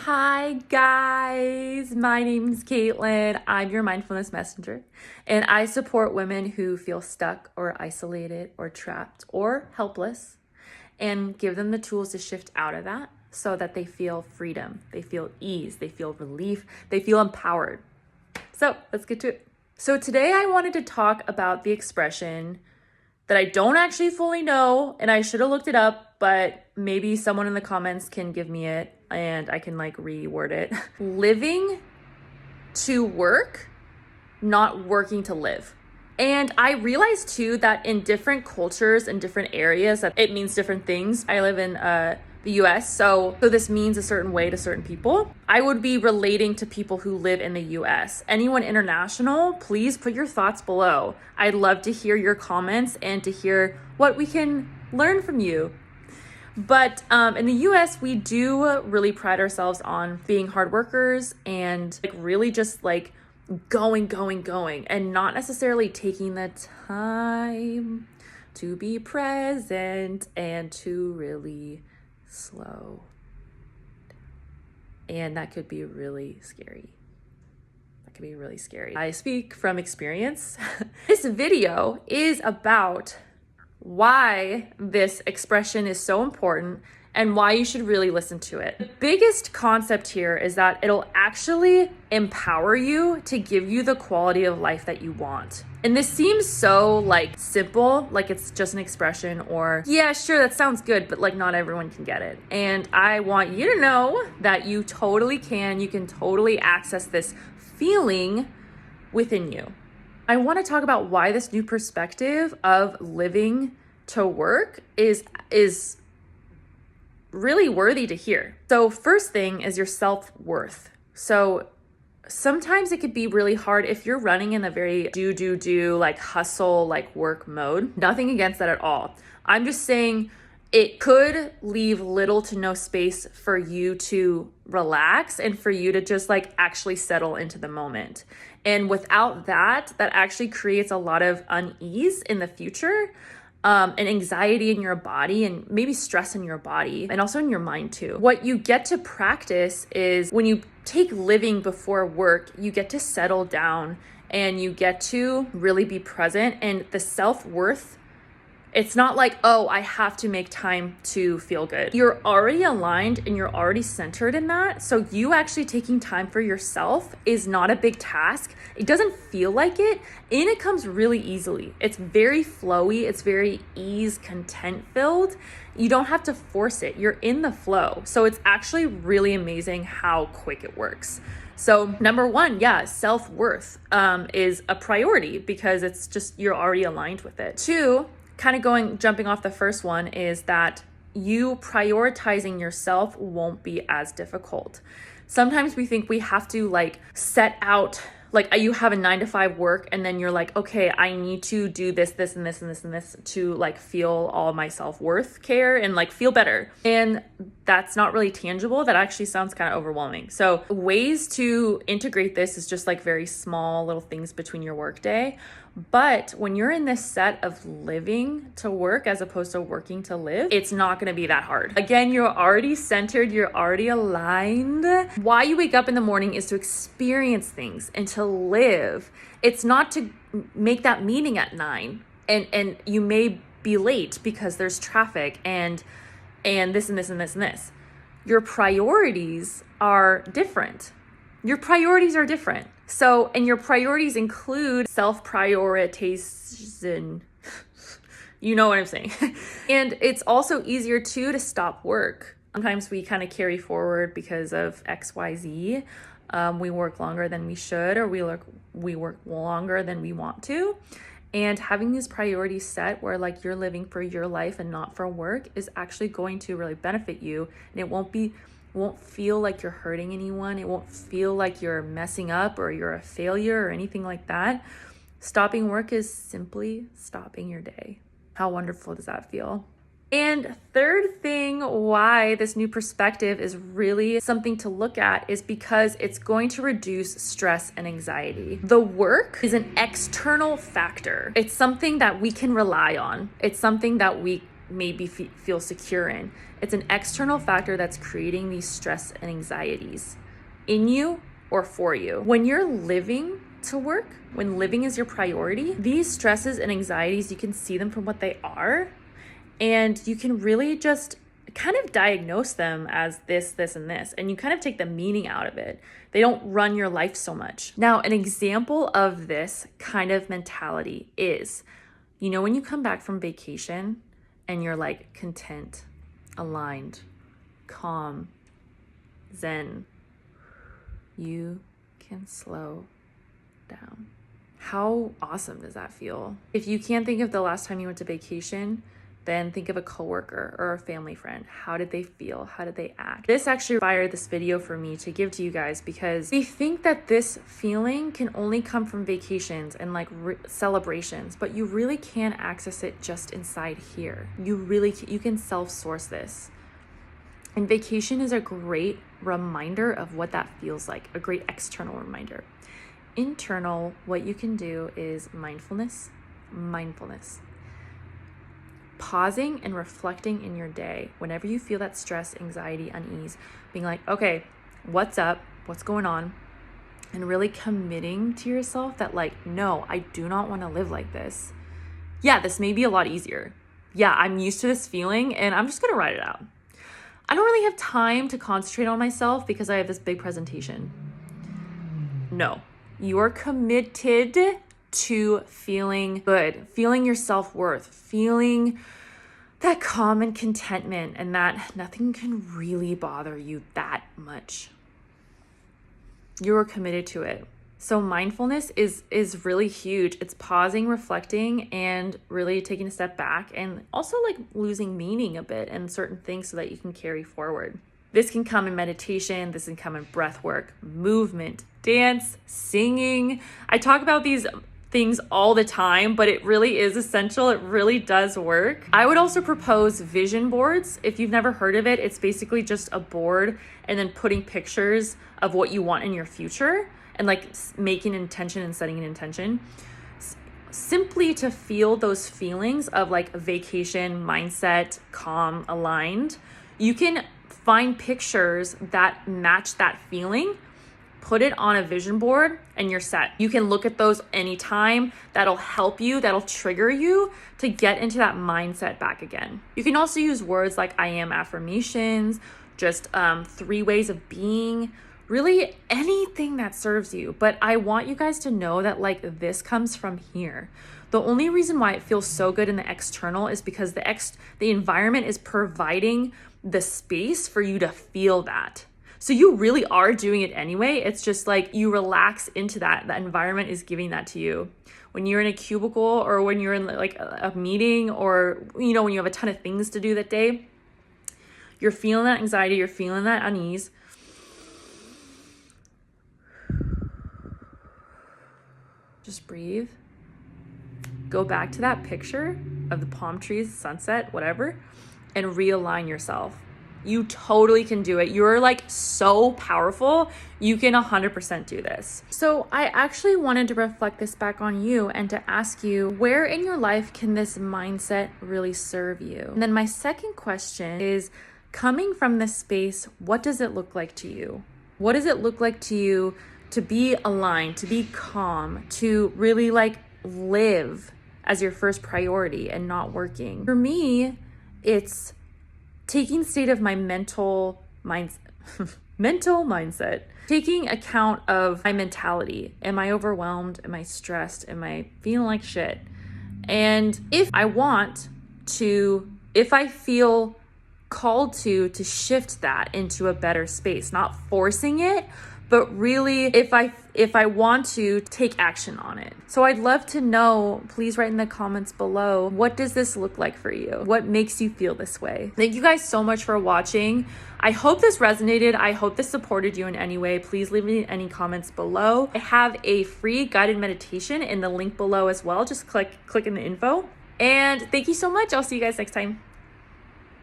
Hi guys, my name is Caitlin. I'm your mindfulness messenger, and I support women who feel stuck or isolated or trapped or helpless and give them the tools to shift out of that so that they feel freedom, they feel ease, they feel relief, they feel empowered. So let's get to it. So today I wanted to talk about the expression that I don't actually fully know, and I should have looked it up, but maybe someone in the comments can give me it and I can reword it. Living to work, not working to live. And I realized too that in different cultures and different areas that it means different things. I live in the US, so this means a certain way to certain people. I would be relating to people who live in the US. Anyone international, please put your thoughts below. I'd love to hear your comments and to hear what we can learn from you. But in the US, we do really pride ourselves on being hard workers and really just going, and not necessarily taking the time to be present and to really slow. And that could be really scary. I speak from experience. This video is about why this expression is so important and why you should really listen to it. The biggest concept here is that it'll actually empower you to give you the quality of life that you want. And this seems so simple, like it's just an expression, or yeah, sure, that sounds good, but not everyone can get it. And I want you to know that you totally can. You can totally access this feeling within you. I want to talk about why this new perspective of living to work is really worthy to hear. So first thing is your self-worth. So sometimes it could be really hard if you're running in the very do, hustle, work mode. Nothing against that at all. I'm just saying it could leave little to no space for you to relax and for you to just actually settle into the moment. And without that actually creates a lot of unease in the future, and anxiety in your body and maybe stress in your body and also in your mind too. What you get to practice is when you take living before work, you get to settle down and you get to really be present. And the self-worth, it's not oh, I have to make time to feel good. You're already aligned and you're already centered in that. So you actually taking time for yourself is not a big task. It doesn't feel like it, and it comes really easily. It's very flowy. It's very content filled. You don't have to force it. You're in the flow. So it's actually really amazing how quick it works. So number one, self-worth is a priority because it's just, you're already aligned with it. Two, jumping off the first one, is that you prioritizing yourself won't be as difficult. Sometimes we think we have to set out, you have a 9-to-5 work and then you're okay, I need to do this, and this to feel all my self-worth care and feel better. And that's not really tangible. That actually sounds kind of overwhelming. So ways to integrate this is just very small little things between your workday. But when you're in this set of living to work as opposed to working to live, it's not going to be that hard. Again, you're already centered, you're already aligned. Why you wake up in the morning is to experience things and to live. It's not to make that meeting at 9 and you may be late because there's traffic and this and this and this and this. Your priorities are different. So, and your priorities include self-prioritization. You know what I'm saying. And it's also easier too to stop work. Sometimes we kind of carry forward because of XYZ. We work longer than we should, or we work longer than we want to. And having these priorities set where you're living for your life and not for work is actually going to really benefit you. And it won't feel like you're hurting anyone. It won't feel like you're messing up or you're a failure or anything like that. Stopping work is simply stopping your day. How wonderful does that feel? And third thing why this new perspective is really something to look at is because it's going to reduce stress and anxiety. The work is an external factor. It's something that we can rely on. It's something that we maybe feel secure in. It's an external factor that's creating these stress and anxieties in you or for you. When you're living to work, when living is your priority, these stresses and anxieties, you can see them from what they are, and you can really just kind of diagnose them as this, this, and this, and you kind of take the meaning out of it. They don't run your life so much. Now, an example of this kind of mentality is, you know, when you come back from vacation and you're like content, aligned, calm, zen, you can slow down. How awesome does that feel? If you can't think of the last time you went to vacation, then think of a coworker or a family friend. How did they feel? How did they act? This actually inspired this video for me to give to you guys, because we think that this feeling can only come from vacations and like celebrations, but you really can access it just inside here. You can self-source this. And vacation is a great reminder of what that feels like, a great external reminder. Internal, what you can do is mindfulness. Pausing and reflecting in your day. Whenever you feel that stress, anxiety, unease, being like, okay, what's up? What's going on? And really committing to yourself that like, no, I do not want to live like this. Yeah, this may be a lot easier. Yeah, I'm used to this feeling and I'm just going to ride it out. I don't really have time to concentrate on myself because I have this big presentation. No, you are committed to feeling good, feeling your self-worth, feeling that calm and contentment, and that nothing can really bother you that much. You're committed to it. So mindfulness is really huge. It's pausing, reflecting, and really taking a step back, and also like losing meaning a bit in certain things so that you can carry forward. This can come in meditation. This can come in breath work, movement, dance, singing. I talk about these things all the time, but it really is essential. It really does work. I would also propose vision boards. If you've never heard of it, it's basically just a board and then putting pictures of what you want in your future and like making an intention and setting an intention. Simply to feel those feelings of like vacation, mindset, calm, aligned. You can find pictures that match that feeling, put it on a vision board, and you're set. You can look at those anytime. That'll help you, that'll trigger you to get into that mindset back again. You can also use words like I am affirmations, just 3 ways of being, really anything that serves you. But I want you guys to know that like this comes from here. The only reason why it feels so good in the external is because the environment is providing the space for you to feel that. So you really are doing it anyway. It's just like you relax into that. The environment is giving that to you. When you're in a cubicle or when you're in like a meeting, or, you know, when you have a ton of things to do that day, you're feeling that anxiety, you're feeling that unease. Just breathe. Go back to that picture of the palm trees, sunset, whatever, and realign yourself. You totally can do it. You're like so powerful. You can 100% do this. So I actually wanted to reflect this back on you and to ask you, where in your life can this mindset really serve you? And then my second question is, coming from this space, what does it look like to you? What does it look like to you to be aligned, to be calm, to really like live as your first priority and not working? For me, it's taking state of my mental mindset, taking account of my mentality. Am I overwhelmed? Am I stressed? Am I feeling like shit? And if I feel called to shift that into a better space, not forcing it, but really if I want to take action on it. So I'd love to know, please write in the comments below, what does this look like for you? What makes you feel this way? Thank you guys so much for watching. I hope this resonated. I hope this supported you in any way. Please leave me any comments below. I have a free guided meditation in the link below as well. Just click in the info. And thank you so much. I'll see you guys next time.